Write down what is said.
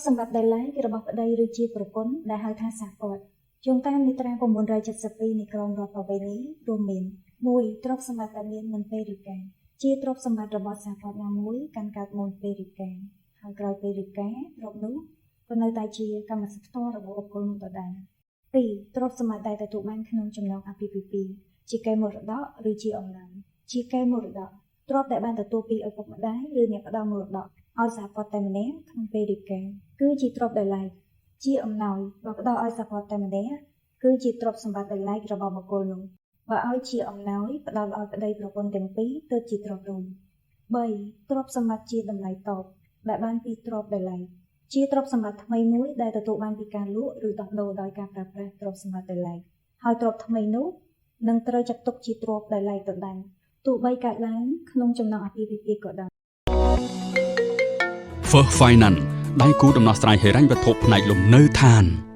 សម្បត្តិដែលឡាយរបស់ប្តីឬជាប្រពន្ធដែលហៅថាសាពតយោងតាមមាត្រា972នៃក្រមរដ្ឋប្រវេណីរួមមាន 1. ទ្រព្យសម្បត្តិដែលមានមុនពេលរៀបការជាទ្រព្យសម្បត្តិរបស់សាពតណាមួយកាន់កើតមុនពេលរៀបការហើយក្រោយពេលរៀបការទ្រព្យនោះក៏នៅតែជាកម្មសិទ្ធិផ្ទាល់របស់បុគ្គលនោះដដែល 2. ទ្រព្យសម្បត្តិដែលទទួលបានក្នុងចំណងអាពាហ៍ពិពាហ៍ជាកេរមរតកឬជាអំណោយជាកេរមរតកទ្រព្យដែលបានទទួលពីឪពុកម្ដាយឬអ្នកផ្ដល់មរតកឲ្យសាពតតែម្នាក់ក្នុងពេលរៀបការគឺជាទ្រព្យដែលឡាយជាអំណោយបើផ្ដល់ឲ្យសាពតតែម្នាក់គឺជាទ្រព្យសម្បត្តិដែលឡាយរបស់បុគ្គលនោះបើឲ្យជាអំណោយផ្ដល់ឲ្យប្តីប្រពន្ធទាំងពីរទើបជាទ្រព្យរួម 3. ទ្រព្យសម្បត្តិជាតម្លៃតបដែលបានពីទ្រព្យដែលឡាយជាទ្រព្យសម្បត្តិថ្មីមួយដែលទទួលបានពីការលក់ឬដោះដូរដោយការប្រើប្រាស់ទ្រព្យសម្បត្តិដែលឡាយហើយទ្រព្យថ្មីនោះនឹងត្រូវចាត់ទុកជាទ្រព្យដែលឡាយដដែលទោះបីកើតឡើងក្នុងចំណងអាពាហ៍ពិពាហ៍ក៏ដោយ First Finance ដៃគូដំណោះស្រាយហិរញ្ញវត្ថុផ្នែកលំនៅឋាន